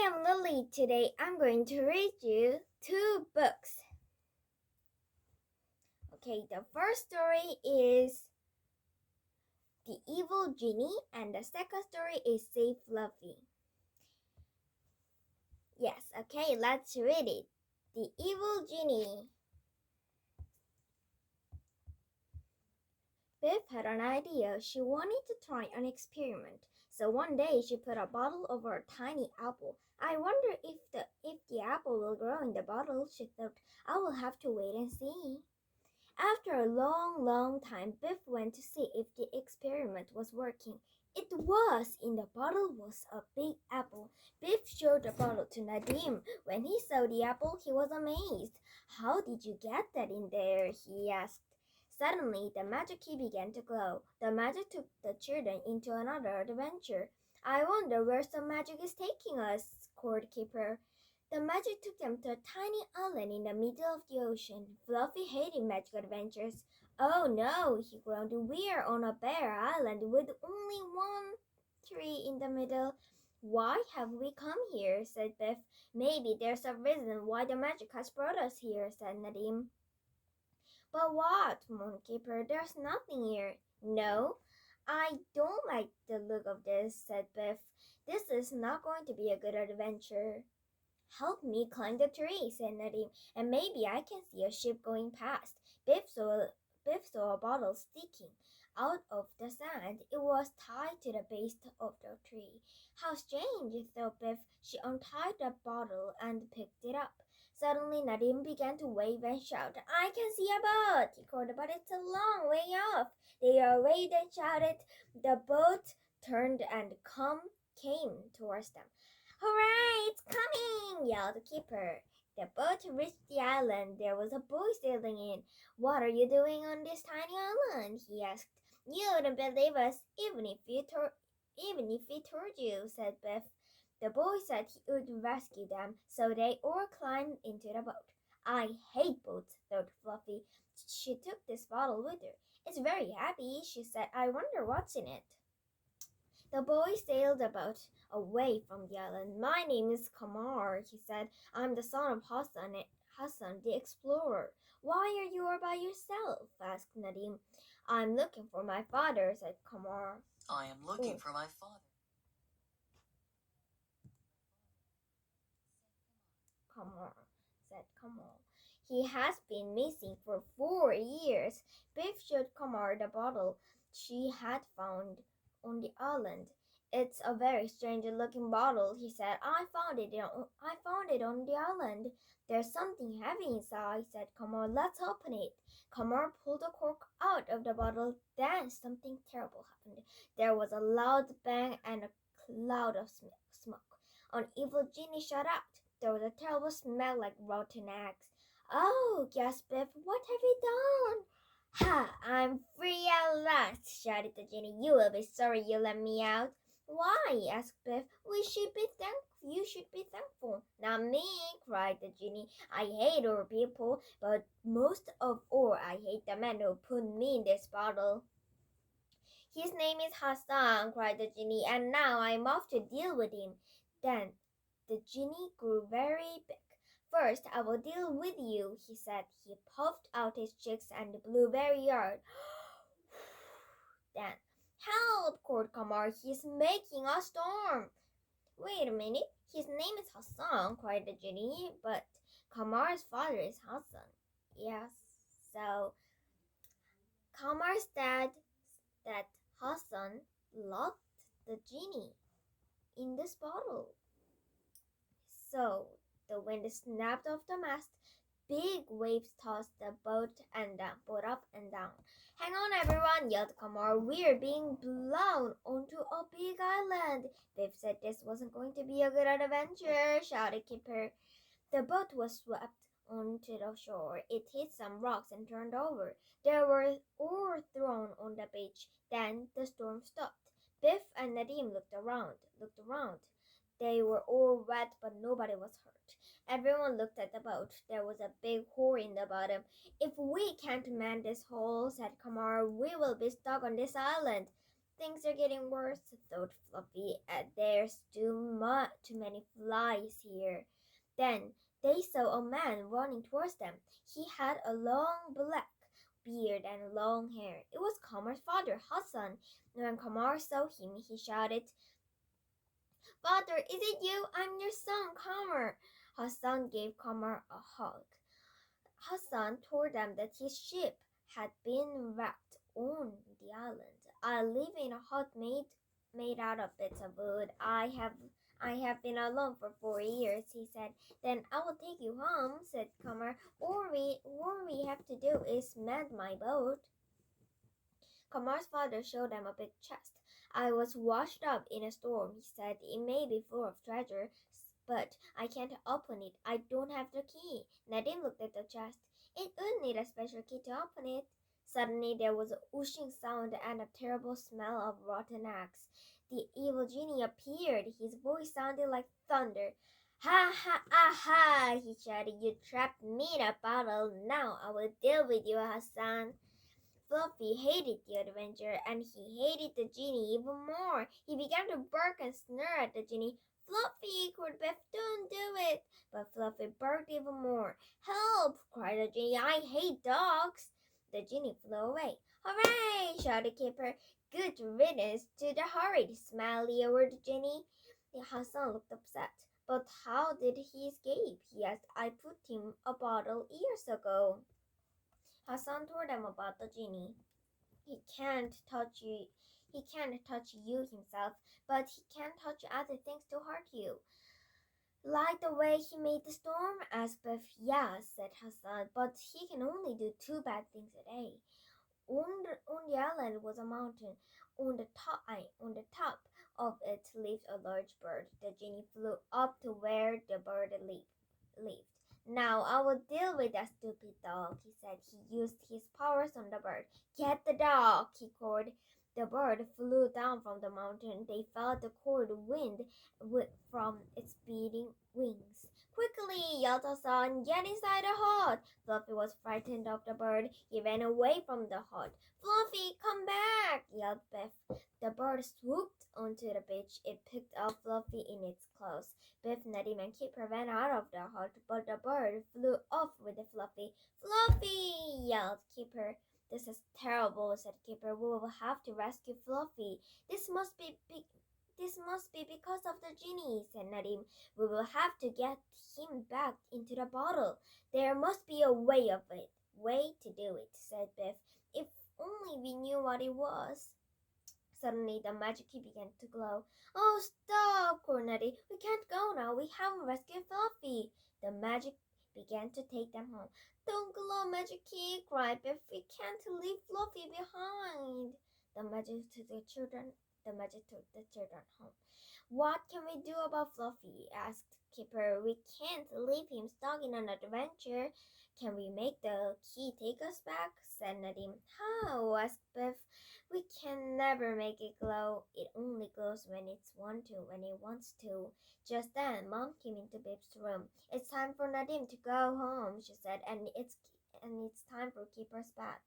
am Lily. Today I'm going to read you 2 books. Okay, the first story is The Evil Genie and the second story is Save Fluffy. Yes, okay, let's read it. The Evil Genie. Biff had an idea. She wanted to try an experiment. So one day she put a bottle over a tiny apple. I wonder if the apple will grow in the bottle, she thought. I will have to wait and see. After a long time, Biff went to see if the experiment was working. It was! In the bottle was a big apple. Biff showed the bottle to Nadim. When he saw the apple, he was amazed. How did you get that in there? He asked. Suddenly, the magic key began to glow. The magic took the children into another adventure. I wonder where some magic is taking us, scored Keeper. The magic took them to a tiny island in the middle of the ocean. Fluffy hated magic adventures. Oh no, he groaned. We are on a bare island with only one tree in the middle. Why have we come here? Said Biff. Maybe there's a reason why the magic has brought us here, said Nadim. But what? moaned Keeper. There's nothing here. No, I don't like the look of this, said Biff. This is not going to be a good adventure. Help me climb the tree, said Nadim, and maybe I can see a ship going past. Biff saw a bottle sticking out of the sand. It was tied to the base of the tree. How strange, thought Biff. She untied the bottle and picked it up. Suddenly, Nadim began to wave and shout. I can see a boat, he called, but it's a long way off. They all waved and shouted. The boat turned and came towards them. Hooray, it's coming, yelled the keeper. The boat reached the island. There was a boy sailing in. What are you doing on this tiny island? He asked. You wouldn't believe us, even if we told you, said Biff. The boy said he would rescue them, so they all climbed into the boat. I hate boats, thought Fluffy. She took this bottle with her. It's very happy, she said. I wonder what's in it. The boy sailed the boat away from the island. My name is Kamar, he said. I'm the son of Hassan the explorer. Why are you all by yourself? asked Nadim. I'm looking for my father, said Kamar. I am looking for my father. Kamar. He has been missing for 4 years. Biff showed Kamar the bottle she had found on the island. It's a very strange-looking bottle, he said. I found it on the island. There's something heavy inside, said Kamar. Let's open it. Kamar pulled the cork out of the bottle. Then something terrible happened. There was a loud bang and a cloud of smoke. An evil genie shot out. There was a terrible smell like rotten eggs. Oh, gasped Biff. What have you done? Ha! I'm free at last, shouted the genie. You will be sorry you let me out. Why? asked Biff. You should be thankful. Not me, cried the genie. I hate all people, but most of all I hate the man who put me in this bottle. His name is Hassan, cried the genie, and now I'm off to deal with him. Then the genie grew very big. First, I will deal with you, he said. He puffed out his cheeks and blew very hard. Then, help, called Kamar. He's making a storm. Wait a minute. His name is Hassan, cried the genie, but Kamar's father is Hassan. Yes, so Kamar said that Hassan locked the genie in this bottle. So the wind snapped off the mast. Big waves tossed the boat up and down. Hang on, everyone, yelled Kamar. We're being blown onto a big island. Biff said this wasn't going to be a good adventure, shouted Kipper. The boat was swept onto the shore. It hit some rocks and turned over. They were all thrown on the beach. Then the storm stopped. Biff and Nadim looked around. They were all wet, but nobody was hurt. Everyone looked at the boat. There was a big hole in the bottom. If we can't mend this hole, said Kamar, we will be stuck on this island. Things are getting worse, thought Fluffy. There's too many flies here. Then they saw a man running towards them. He had a long black beard and long hair. It was Kamar's father, Hassan. When Kamar saw him, he shouted, "Father, is it you? I'm your son, Kamar." Hassan gave Kamar a hug. Hassan told them that his ship had been wrecked on the island. "I live in a hut made out of bits of wood. I have been alone for 4 years," he said. "Then I will take you home," said Kamar. All we have to do is mend my boat." Kamar's father showed them a big chest. "I was washed up in a storm," he said. "It may be full of treasure, but I can't open it. I don't have the key." Nadim looked at the chest. "It would need a special key to open it." Suddenly there was a whooshing sound and a terrible smell of rotten eggs. The evil genie appeared. His voice sounded like thunder. "Ha ha ha!" he shouted. "You trapped me in a bottle. Now I will deal with you, Hassan." Fluffy hated the adventure, and he hated the genie even more. He began to bark and snarl at the genie. "Fluffy," cried Beth, "don't do it." But Fluffy barked even more. "Help!" cried the genie. "I hate dogs." The genie flew away. "Hooray!" shouted Kipper. "Good riddance to the horrid, smelly old genie." Hassan looked upset. "But how did he escape?" he asked. "I put him a bottle years ago." Hassan told them about the genie. He can't touch you himself, but he can touch other things to hurt you." "Like the way he made the storm?" asked Beth. "Yeah," said Hassan, "but he can only do 2 bad things a day." On the island was a mountain. On the top of it lived a large bird. The genie flew up to where the bird lived. "Now I will deal with that stupid dog," he said. He used his powers on the bird. "Get the dog," he called. The bird flew down from the mountain. They felt the cold wind from its beating wings. "Quickly," yelled Hassan, "get inside the hut." Fluffy was frightened of the bird. He ran away from the hut. "Fluffy, come back," yelled Beth. The bird swooped onto the beach. It picked up Fluffy in its claws. Beth, Nadim, and Kipper ran out of the hut, but the bird flew off with the Fluffy. "Fluffy!" yelled Kipper. "This is terrible," said Kipper. "We will have to rescue Fluffy. This must be because of the genie," said Nadim. "We will have to get him back into the bottle. There must be a way to do it," said Beth. "If only we knew what it was." Suddenly the magic key began to glow. "Oh, stop!" cried Nadim. "We can't go now. We haven't rescued Fluffy." The magic began to take them home. "Don't glow, magic key!" cried Beth. "We can't leave Fluffy behind." The magic took the children home. "What can we do about Fluffy?" asked Kipper. "We can't leave him stuck in an adventure." "Can we make the key take us back?" said Nadim. "How?" asked Beth. "We can never make it glow. It only glows when it wants to." Just then Mom came into Beth's room. "It's time for Nadim to go home," she said, and it's time for Kipper's bath."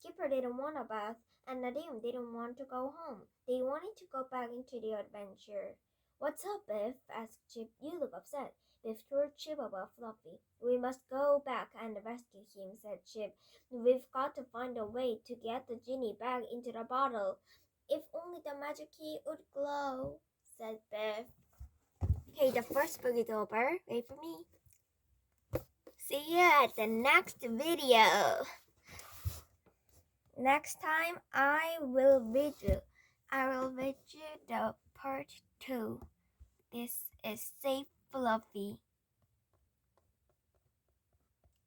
Kipper didn't want a bath, and Nadim didn't want to go home. They wanted to go back into the adventure. "What's up, Beth?" asked Chip. "You look upset." Beth told Chip about Fluffy. "We must go back and rescue him," said Chip. "We've got to find a way to get the genie back into the bottle." "If only the magic key would glow," said Beth. Okay, the first book is over. Wait for me. See you at the next video. Next time I will read you the part 2. This is Safe Fluffy.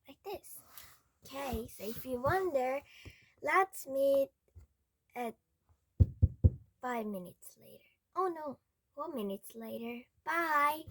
Like this. Okay, so if you wonder, let's meet at 5 minutes later. Oh no, 4 minutes later. Bye.